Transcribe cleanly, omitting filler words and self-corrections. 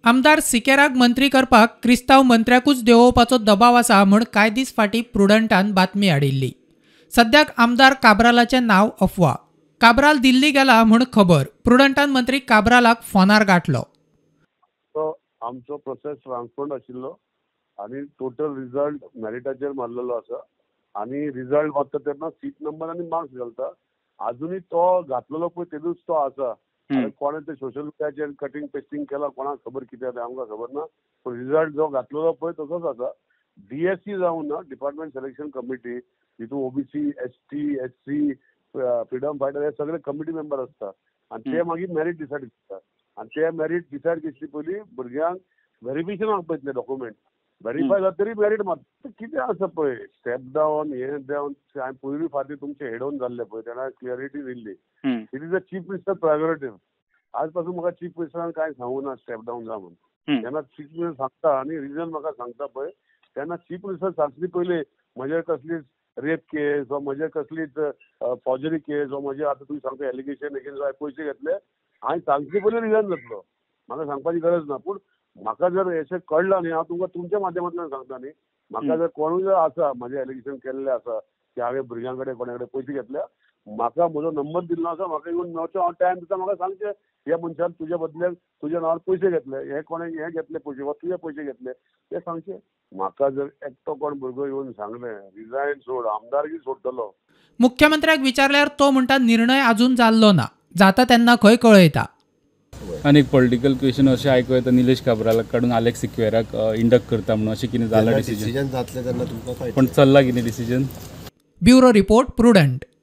आमदार सिकेराक मंत्री करपाक क्रिस्तांव मंत्र्याकूच देंवोवपाचो दबाव आसा म्हूण कांय दीस फाटीं प्रुडंटान बातमी हाडिल्ली. सद्याक आमदार काब्रालाचें नांव अफवा. काब्राल दिल्ली गेला म्हूण खबर. प्रुडंटान मंत्री काब्रालाक फोनार गाठलो. तो आमचो प्रोसेस ट्रान्सपरंट आशिल्लो आनी टोटल रिजल्ट मेरिटाचेर मारलेलो आसा आनी रिजल्ट मारता तेन्ना सीट नंबर आनी मार्क्स घालता. अजुनूय तो घातलेलो पळय तेदूच तो आसा. कोणें ते सोशल मिडियाचेर कटिंग पेस्टिंग केला कोणाक खबर कितें तें आमकां खबर ना. पूण रिजल्ट जो घातलेलो पळय तसोच आसा. DSC जावन ना डिपार्टमेंट सिलेक्शन कमिटी तितून OBC ST SC freedom fighter हे सगळे कमिटी मेंबर आसता आनी ते मागीर मेरिट डिसायड करता आनी ते मेरिट डिसायड केसली पयलीं भुरग्यांक व्हेरिफिकेशनाक पळयतले डॉक्युमेंट व्हेरीफाय जाता तरी मेरिट मारता. कितें आसा पळय स्टेप डावन हे डावन हांवें पयलीं फावटी तुमचे हेडोवन जाल्ले पळय तेन्ना clarity Delhi. It is a chief minister priority. आज पासून म्हाका चीफ मिनिस्टरान कांय सांगूं ना स्टेप डावन जा म्हणून. जेन्ना चीफ मिनिस्टर सांगता आनी रिजन म्हाका सांगता पळय तेन्ना चीफ मिनिस्टर सांगतली पयलीं म्हजे कसलीच रेप केस वा म्हजे कसलीच फॉर्जरी केस वा म्हजे आतां तुमी सांगता एलिगेशन एगेन्स्ट पयशे घेतले हांवें सांगतली पयलीं रिजन जातलो. म्हाका सांगपाची गरज ना. पूण म्हाका जर अशें कळ्ळां न्ही हांव तुमकां तुमच्या माध्यमांतल्यान सांगता न्ही. म्हाका जर कोणूय जर आसा म्हजें एलिगेशन केल्लें आसा की हांवें भुरग्यां कडेन कोणा कडेन पयशे घेतल्या म्हाका म्हजो नंबर दिल्लो आसा. म्हाका येवन मेळचो हांव टायम दिता म्हाका सांगचें ह्या मनशान तुज्या बदल्याक तुज्या नांवार पयशे घेतले हे कोणें हे घेतले पयशे वा तुजे पयशे घेतले ते सांगचें. म्हाका जर एकटो कोण भुरगो येवन सांगलें रिजायन सोड आमदारकी सोडटलो. मुख्यमंत्र्याक विचारल्यार तो म्हणटा निर्णय अजून जाल्लो ना. जाता तेन्ना खंय कळयता. आनी एक पॉलिटिकल क्वेश्चन अशें आयकूं येता निलेश काब्रालाक काडून अलेक्स सिक्वेराक इंडक्ट करता म्हणून अशें कितें जालां डिसिजन जातलें तेन्ना तुमकां पण चल्ला कितें डिसिजन. Bureau report prudent.